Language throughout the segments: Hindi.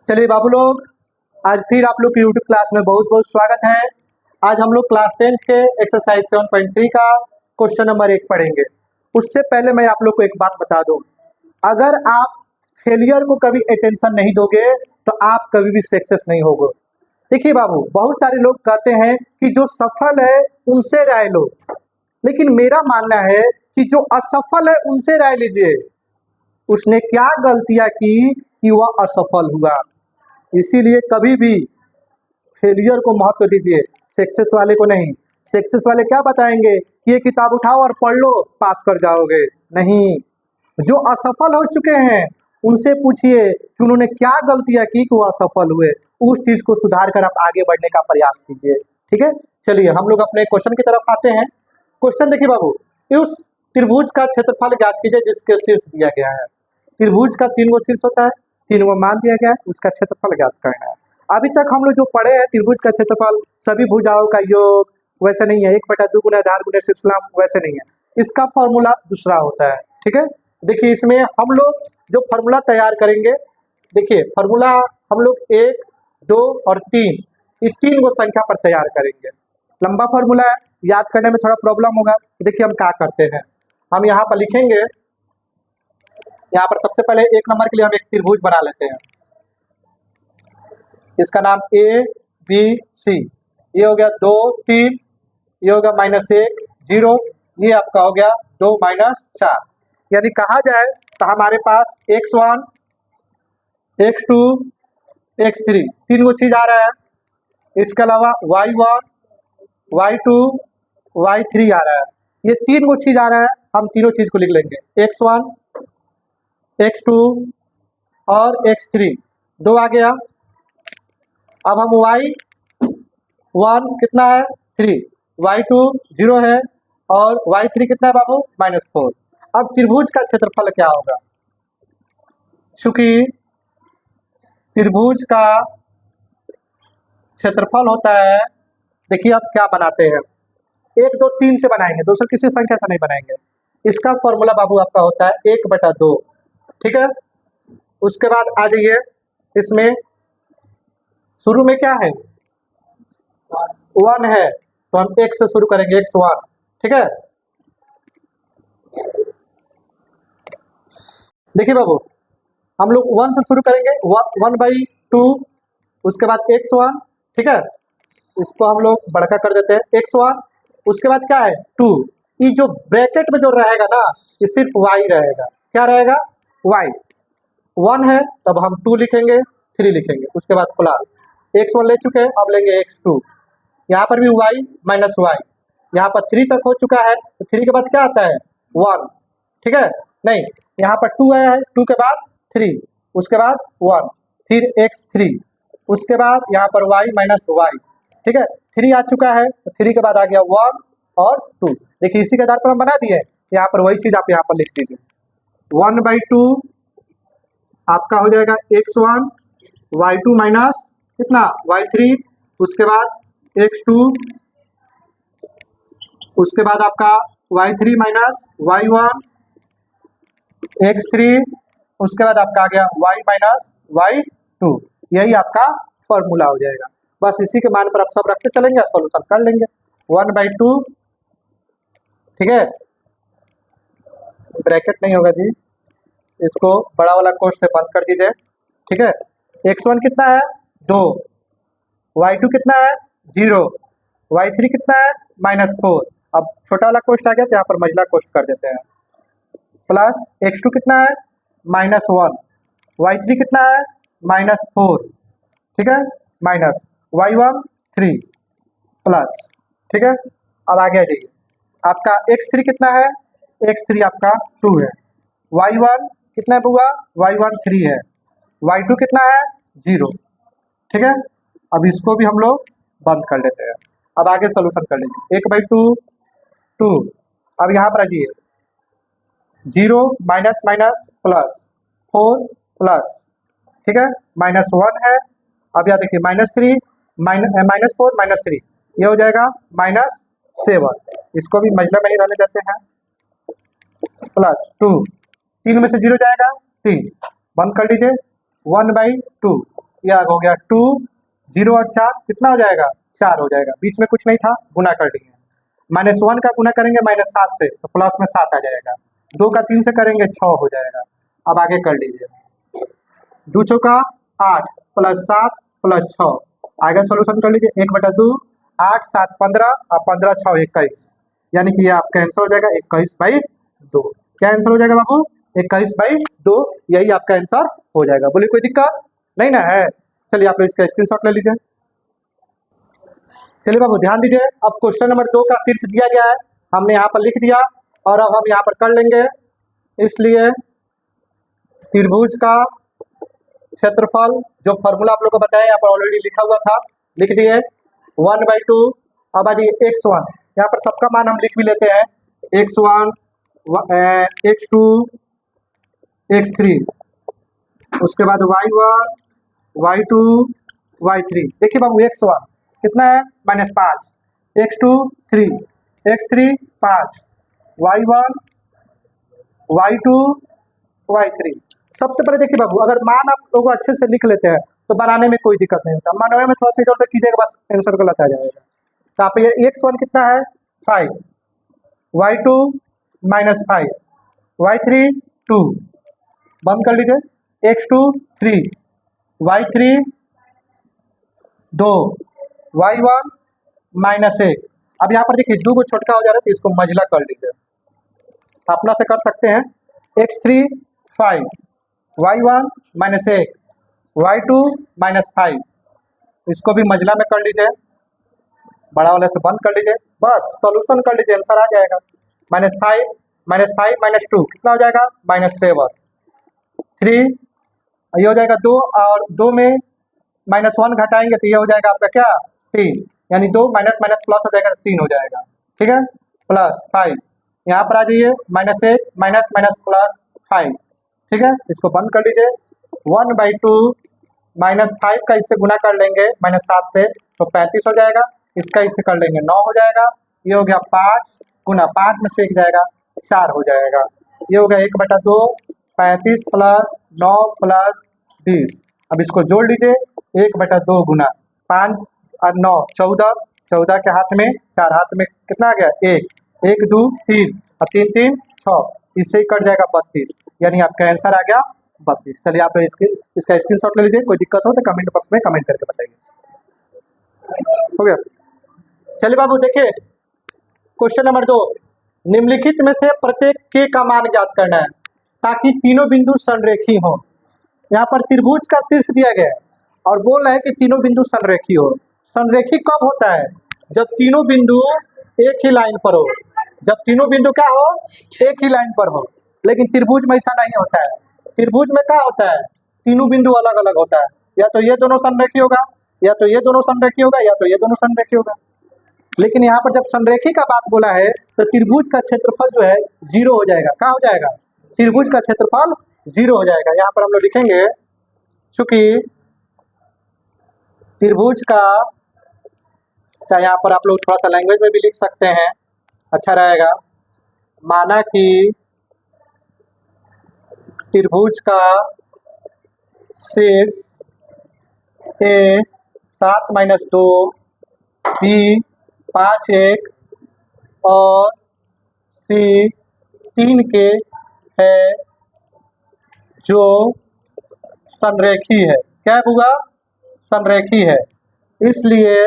चलिए बाबू लोग, आज फिर आप लोग की यूट्यूब क्लास में बहुत बहुत स्वागत है। आज हम लोग क्लास 10 के एक्सरसाइज 7.3 का क्वेश्चन नंबर 1 पढ़ेंगे। उससे पहले मैं आप लोग को एक बात बता दूं, अगर आप फेलियर को कभी अटेंशन नहीं दोगे तो आप कभी भी सक्सेस नहीं होगे। देखिए बाबू, बहुत सारे लोग कहते हैं कि जो सफल है उनसे राय लो, लेकिन मेरा मानना है कि जो असफल है उनसे राय लीजिए। उसने क्या गलतियां की कि वह असफल हुआ। इसीलिए कभी भी फेलियर को महत्व दीजिए, सक्सेस वाले को नहीं। सक्सेस वाले क्या बताएंगे कि ये किताब उठाओ और पढ़ लो, पास कर जाओगे। नहीं, जो असफल हो चुके हैं उनसे पूछिए कि उन्होंने क्या गलतियां की कि वो असफल हुए। उस चीज को सुधार कर आप आगे बढ़ने का प्रयास कीजिए। ठीक है, चलिए हम लोग अपने क्वेश्चन की तरफ आते हैं। क्वेश्चन देखिए बाबू, उस त्रिभुज का क्षेत्रफल ज्ञात कीजिए जिसके शीर्ष दिया गया है। त्रिभुज का 3 गो शीर्ष होता है, 3 गो मान दिया गया है, उसका क्षेत्रफल ज्ञात करना है। अभी तक हम लोग जो पढ़े हैं त्रिभुज का क्षेत्रफल सभी भुजाओं का योग वैसे नहीं है, 1/2 गुना आधार गुना शीर्षलंब वैसे नहीं है। इसका फॉर्मूला दूसरा होता है। ठीक है, देखिए इसमें हम लोग जो फॉर्मूला तैयार करेंगे, देखिए फॉर्मूला हम लोग 1, 2 और 3 ये 3 गो संख्या पर तैयार करेंगे। लंबा फॉर्मूला है, याद करने में थोड़ा प्रॉब्लम होगा। देखिए हम क्या करते हैं, हम यहाँ पर लिखेंगे। यहाँ पर सबसे पहले 1 नंबर के लिए हम एक त्रिभुज बना लेते हैं। इसका नाम ABC, ये हो गया 2 3, ये हो गया -1 0, ये आपका हो गया 2 - 4। यानी कहा जाए तो हमारे पास x1 x2 x3 3 गो चीज आ रहा है। इसके अलावा y1 y2 y3 आ रहा है। ये 3 गो चीज आ रहा है, हम तीनों चीज को लिख लेंगे। x1 x2 और x3 2 आ गया। अब हम y1 कितना है 3, y2 0 है और y3 कितना है बाबू -4। अब त्रिभुज का क्षेत्रफल क्या होगा? चूंकि त्रिभुज का क्षेत्रफल होता है, देखिए अब क्या बनाते हैं, 1 2 3 से बनाएंगे, दूसरा किसी संख्या से नहीं बनाएंगे। इसका फॉर्मूला बाबू आपका होता है 1/2। ठीक है, उसके बाद आ जाइए, इसमें शुरू में क्या है 1 है तो हम x से शुरू करेंगे, x1। ठीक है, देखिए बाबू हम लोग 1 से शुरू करेंगे, 1/2, उसके बाद x1। ठीक है, इसको हम लोग बड़का कर देते हैं x1। उसके बाद क्या है 2, ये जो ब्रैकेट में जो रहेगा ना ये सिर्फ y रहेगा। क्या रहेगा y। 1 है तब हम 2 लिखेंगे, 3 लिखेंगे, उसके बाद प्लस x1 ले चुके हैं, अब लेंगे x2। यहाँ पर भी y -y, यहाँ पर 3 तक हो चुका है तो 3 के बाद क्या आता है 1। ठीक है, नहीं यहाँ पर 2 आया है, 2 के बाद 3, उसके बाद 1, फिर x3, उसके बाद यहाँ पर y -y। ठीक है, 3 आ चुका है तो 3 के बाद आ गया 1 और 2। देखिए इसी के आधार पर हम बना दिए। यहाँ पर वही चीज आप यहाँ पर लिख दीजिए, 1/2 आपका हो जाएगा x1, y2 माइनस कितना y3, उसके बाद x2, उसके बाद आपका y3 माइनस y1 x3, उसके बाद आपका आ गया y y2। यही आपका फॉर्मूला हो जाएगा। बस इसी के मान पर आप सब रखते चलेंगे, सॉल्यूशन कर लेंगे। 1/2, ठीक है, ब्रैकेट नहीं होगा जी, इसको बड़ा वाला कोष्ठ से बंद कर दीजिए। ठीक है, x1 कितना है 2, y2 कितना है 0, y3 कितना है -4। अब छोटा वाला कोष्ठ आ गया तो यहाँ पर मझला कोष्ठ कर देते हैं, प्लस x2 कितना है -1, y3 कितना है -4। ठीक है, माइनस y1 3 प्लस। ठीक है, अब आगे आ जाइए, आपका x3 कितना है, x3 आपका 2 है, y1 कितना है बुआ y1 3 है, y2 कितना है 0। ठीक है, अब इसको भी हम लोग बंद कर लेते हैं। अब आगे सोल्यूशन कर लीजिए, 1/2 2। अब यहाँ पर आ जाइए, 0 माइनस माइनस प्लस 4 प्लस। ठीक है, -1 है। अब यहाँ देखिए -3 -4 -3, ये हो जाएगा -7। इसको भी मजला में ही रहने देते हैं, प्लस 2, 3 में से 0 जाएगा 3, बंद कर लीजिए, 1/2 यह हो गया 2, 0 और 4 कितना हो जाएगा 4 हो जाएगा, बीच में कुछ नहीं था, गुना कर दिए। -1 का गुना करेंगे -7 से तो प्लस में 7 आ जाएगा, 2 का 3 से करेंगे 6 हो जाएगा। अब आगे कर लीजिए, 2 चौका 8 प्लस 7 प्लस 6, आगे सोल्यूशन कर लीजिए, 1/2 8 7 15 और 15 6 21, यानी कि ये आपका आंसर हो जाएगा 21/2। क्या आंसर हो जाएगा बाबू 21/2, यही आपका आंसर हो जाएगा। बोलिए कोई दिक्कत नहीं ना है। चलिए आप इसका स्क्रीनशॉट ले लीजिए। चलिए बाबू ध्यान दीजिए, अब क्वेश्चन नंबर 2 का शीर्ष दिया गया है, हमने यहाँ पर लिख दिया और अब हम यहाँ पर कर लेंगे। इसलिए त्रिभुज का क्षेत्रफल, जो फॉर्मूला आप लोग को बताया यहाँ पर ऑलरेडी लिखा हुआ था, लिख दिए 1/2। अब आ जाइए x1, यहाँ पर सबका मान हम लिख भी लेते हैं, x1 x2 x3, उसके बाद y1 y2 y3। देखिए बाबू x1 कितना है -5, x2 3, x3 5, y1 y2 y3। सबसे पहले देखिए बाबू, अगर मान आप लोगों अच्छे से लिख लेते हैं तो बनाने में कोई दिक्कत नहीं होता, बनाने में थोड़ा सा इधर उधर कीजिएगा बस आंसर गलत आ जाएगा। तो आप ये x1 कितना है 5, y2 -5, y3 2, बंद कर लीजिए, x2 3, y3 2, y1 -1। अब यहाँ पर देखिए 2 को छोटका हो जा रहा है तो इसको मझला कर लीजिए, अपना से कर सकते हैं, x3 5, y1 -1, y2 -5, इसको भी मझला में कर लीजिए, बड़ा वाले से बंद कर लीजिए, बस सॉल्यूशन कर लीजिए, आंसर आ जाएगा। -5 -2 कितना हो जाएगा -7, 3 ये हो जाएगा 2 और 2 में -1 घटाएंगे तो ये हो जाएगा आपका क्या 3, यानी 2 माइनस माइनस प्लस हो जाएगा 3 हो जाएगा, ठीक है, प्लस 5। यहाँ पर आ जाइए -1 माइनस माइनस प्लस 5, ठीक है, इसको बंद कर लीजिए। 1/2 -5 का इससे गुना कर लेंगे -7 से तो 35 हो जाएगा, इसका इससे कर लेंगे 9 हो जाएगा, ये हो गया 5 गुना 5 में से 1 जाएगा 4 हो जाएगा, ये हो गया 1/2 35 प्लस 9 प्लस 20। अब इसको जोड़ लीजिए, 1/2 गुना 5 और 9 14, 14 के हाथ में 4 हाथ में कितना आ गया 1, 1 2 3 और 3 3 6, इससे ही कट जाएगा 32, यानी आपका आंसर आ गया 32। चलिए आप इसका स्क्रीनशॉट ले लीजिए, कोई दिक्कत हो तो कमेंट बॉक्स में कमेंट करके बताइए। हो गया। चलिए बाबू देखिए क्वेश्चन नंबर 2, निम्नलिखित में से प्रत्येक के का मान ज्ञात करना है ताकि तीनों बिंदु संरेखी हो। यहाँ पर त्रिभुज का शीर्ष दिया गया है और बोल रहा है कि तीनों बिंदु संरेखी हो। संरेखी कब होता है? जब तीनों बिंदु एक ही लाइन पर हो, जब तीनों बिंदु क्या हो एक ही लाइन पर हो। लेकिन त्रिभुज में ऐसा नहीं होता है, त्रिभुज में क्या होता है तीनों बिंदु अलग अलग होता है, या तो ये दोनों संरेखी होगा, या तो ये दोनों संरेखी होगा, या तो ये दोनों संरेखी होगा। लेकिन यहाँ पर जब संरेखी का बात बोला है तो त्रिभुज का क्षेत्रफल जो है 0 हो जाएगा। क्या हो जाएगा? त्रिभुज का क्षेत्रफल 0 हो जाएगा। यहाँ पर हम लोग लिखेंगे, चूंकि त्रिभुज का, चाहे यहाँ पर आप लोग थोड़ा सा लैंग्वेज में भी लिख सकते हैं, अच्छा रहेगा। माना कि त्रिभुज का शीर्ष A 7 - 2, B 5 1 और C 3 के है जो संरेखी है। क्या होगा? संरेखी है। इसलिए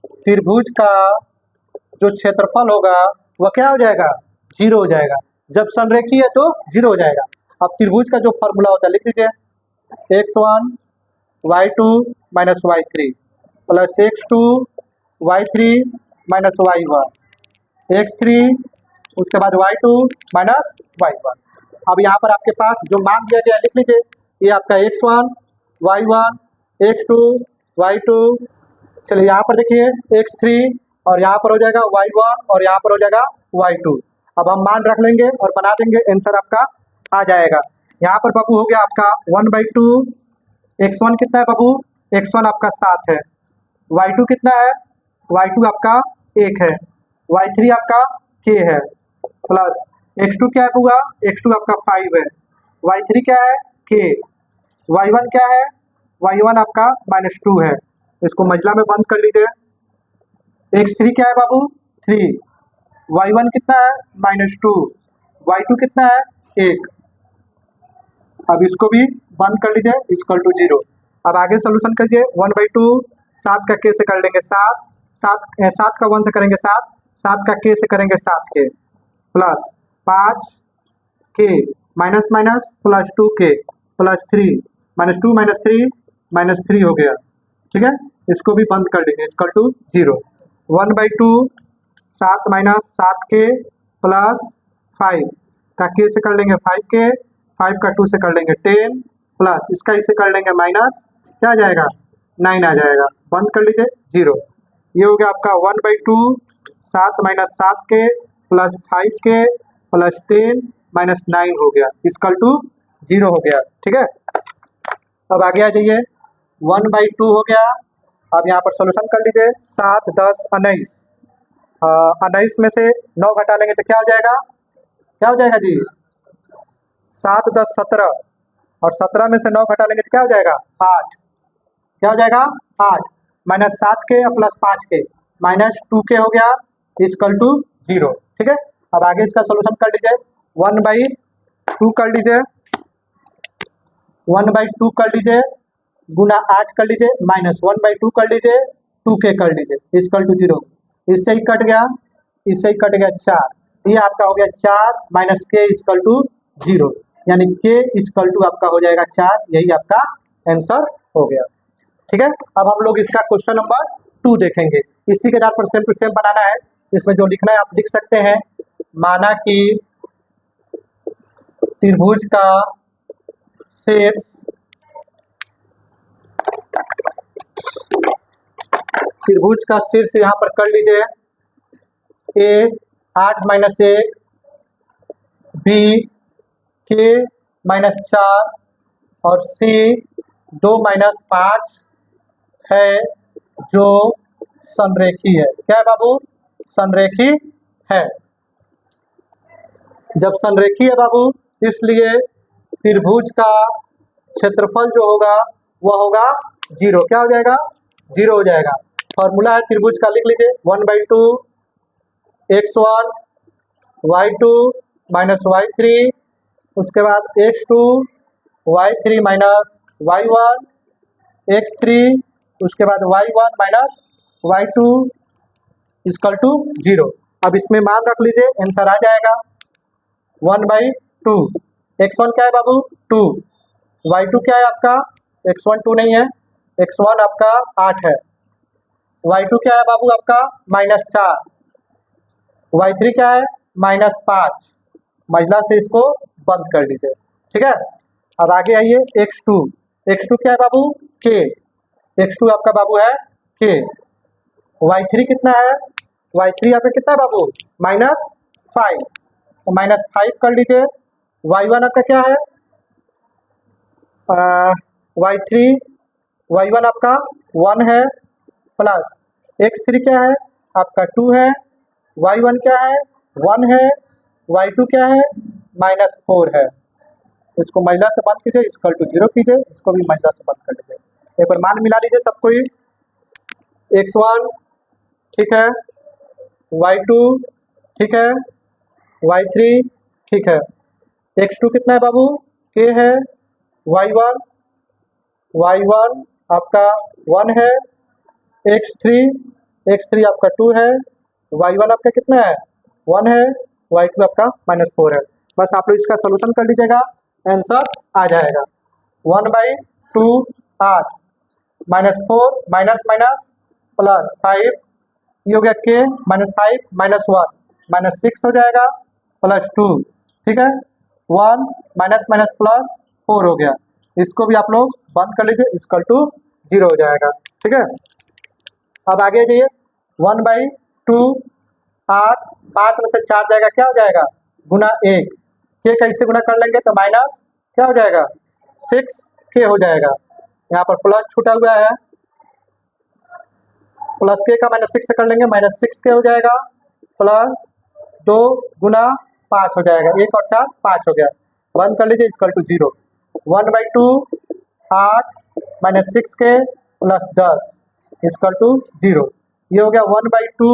त्रिभुज का जो क्षेत्रफल होगा वह क्या हो जाएगा? 0 हो जाएगा। जब संरेखी है तो 0 हो जाएगा। अब त्रिभुज का जो फॉर्मूला होता है लिख लीजिए, x1 y2 - y3 plus x2 y3 - y1 x3, उसके बाद y2 - y1। अब यहाँ पर आपके पास जो मान दिया गया लिख लीजिए, ये आपका x1 y1 x2 y2, चलिए यहाँ पर देखिए x3 और यहाँ पर हो जाएगा y1 और यहाँ पर हो जाएगा y2। अब हम मान रख लेंगे और बना देंगे, आंसर आपका आ जाएगा। यहाँ पर बाबू हो गया आपका 1/2, x1 कितना है बाबू? x1 आपका 7 है, y2 कितना है? y2 आपका 1 है, y3 आपका k है, प्लस x2 क्या होगा? x2 आपका 5 है, y3 क्या है? k, y1 क्या है? y1 आपका -2 है, इसको मझला में बंद कर लीजिए। x3 क्या है बाबू 3, y1 कितना है -2, y2 कितना है 1। अब इसको भी बंद कर लीजिए इक्वल टू 0। अब आगे सोल्यूशन कीजिए 1/2, 7 का k से कर लेंगे 7, 7 का 1 से करेंगे 7, 7 का k से करेंगे 7k plus 5k minus minus plus 2k plus 3 -2 -3 हो गया, ठीक है। इसको भी बंद कर लीजिए equal to 0। 1/2 7 minus 7k plus 5 का k से कर लेंगे 5k, 5 का 2 से कर लेंगे 10 प्लस इसका इसे कर लेंगे माइनस, क्या आ जाएगा 9 आ जाएगा, बंद कर लीजिए 0। ये हो गया आपका 1/2 7 minus 7k plus 5k plus 10 minus 9 हो गया इक्वल टू 0 हो गया, ठीक है। अब आगे आ जाइए 1/2 हो गया। अब यहाँ पर सोल्यूशन कर लीजिए 7 10 19, 19 में से 9 घटा लेंगे तो क्या हो जाएगा, क्या हो जाएगा जी 7 10 17, और 17 में से 9 घटा लेंगे तो क्या हो जाएगा 8, क्या हो जाएगा 8 minus 7k plus 5k minus 2k हो गया इक्वल टू 0, ठीक है। अब आगे इसका सोल्यूशन कर लीजिए 1/2 कर लीजिए, 1/2 कर लीजिए गुना 8 कर लीजिए माइनस 1/2 कर लीजिए 2k कर लीजिए इक्वल टू 0। इससे ही कट गया, इससे ही कट गया 4, ये आपका हो गया 4 माइनस k इक्वल टू 0, यानी k इक्वल टू आपका हो जाएगा 4, यही आपका आंसर हो गया, ठीक है। अब हम लोग इसका क्वेश्चन नंबर 2 देखेंगे। इसी के आधार पर सेम टू सेम बनाना है, इसमें जो लिखना है आप लिख सकते हैं। माना कि त्रिभुज का शीर्ष यहाँ पर कर लीजिए a 8 minus 1, b k minus 4 और c 2 माइनस 5 है जो संरेखी है। क्या है बाबू, संरेखी है। जब संरेखी है बाबू, इसलिए त्रिभुज का क्षेत्रफल जो होगा वह होगा 0, क्या हो जाएगा 0 हो जाएगा। फॉर्मूला है त्रिभुज का, लिख लीजिए 1/2 x1 y2 माइनस y3, उसके बाद x2 y3 minus y1 x3, उसके बाद y1 minus y2 equal to 0। अब इसमें मान रख लीजिए, आंसर आ जाएगा 1/2। x1 क्या है बाबू 2, y2 क्या है आपका x1 2 नहीं है, x1 आपका 8 है, y2 क्या है बाबू आपका -4, y3 क्या है -5, मजला से इसको बंद कर लीजिए, ठीक है। अब आगे आइए x2, x2 क्या है बाबू k, x2 आपका बाबू है k, y3 कितना है, y3 आपका कितना है बाबू -5, तो -5 कर लीजिए। y1 आपका क्या है y1 आपका 1 है प्लस x3 क्या है आपका 2 है, y1 क्या है 1 है, y2 क्या है -4 है। इसको महिला से बंद कीजिए इक्वल टू 0 कीजिए, इसको भी महिला से बंद कर लीजिए। एक बार मान मिला लीजिए सबको ही, x1 ठीक है, y2 ठीक है, y3 ठीक है, x2 कितना है बाबू k है, y1 आपका 1 है, x3 आपका 2 है, y1 आपका कितना है 1 है, y2 आपका -4 है। बस आप लोग इसका सोल्यूशन कर लीजिएगा, आंसर आ जाएगा 1/2 8 -4 माइनस माइनस प्लस 5, ये हो गया k -5 -1 -6 हो जाएगा प्लस 2, ठीक है, 1 माइनस माइनस प्लस 4 हो गया। इसको भी आप लोग बंद कर लीजिए इक्वल टू 0 हो जाएगा, ठीक है। अब आगे जाइए 1/2 8, 5 में से 4 जाएगा, क्या हो जाएगा गुना 1, k कैसे गुना कर लेंगे तो माइनस क्या हो जाएगा 6k हो जाएगा, यहाँ पर प्लस छूटा हुआ है, प्लस k का -6 से कर लेंगे -6k हो जाएगा प्लस 2 गुना 5 हो जाएगा, 1 और 4 5 हो गया, बंद कर लीजिए equal to 0। 1/2 8 minus 6k plus 10 equal to 0। ये हो गया 1/2,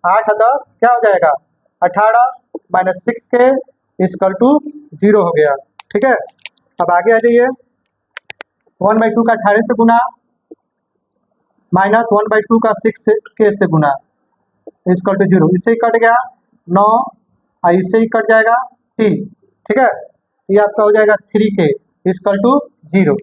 8 और 10 क्या हो जाएगा 18 माइनस 6k इक्वल टू 0 हो गया। ठीक है, अब आगे आ जाइए। 1/2 का 18 से गुना माइनस 1/2 का 6k से गुना इक्वल टू 0। इससे ही कट गया 9 और इससे ही कट जाएगा 3। ठीक है, ये आपका हो जाएगा 3k इक्वल टू 0।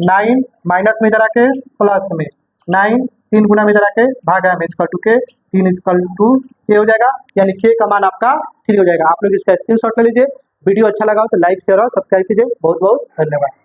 9 माइनस में इधर आके प्लस में 9 3 गुना में इधर आके भागा में इक्वल टू के 3 इक्वल टू के हो जाएगा, यानी के का मान आपका 3 हो जाएगा। आप लोग इसका स्क्रीनशॉट ले लीजिए। वीडियो अच्छा लगा हो तो लाइक शेयर और सब्सक्राइब कीजिए। बहुत बहुत धन्यवाद।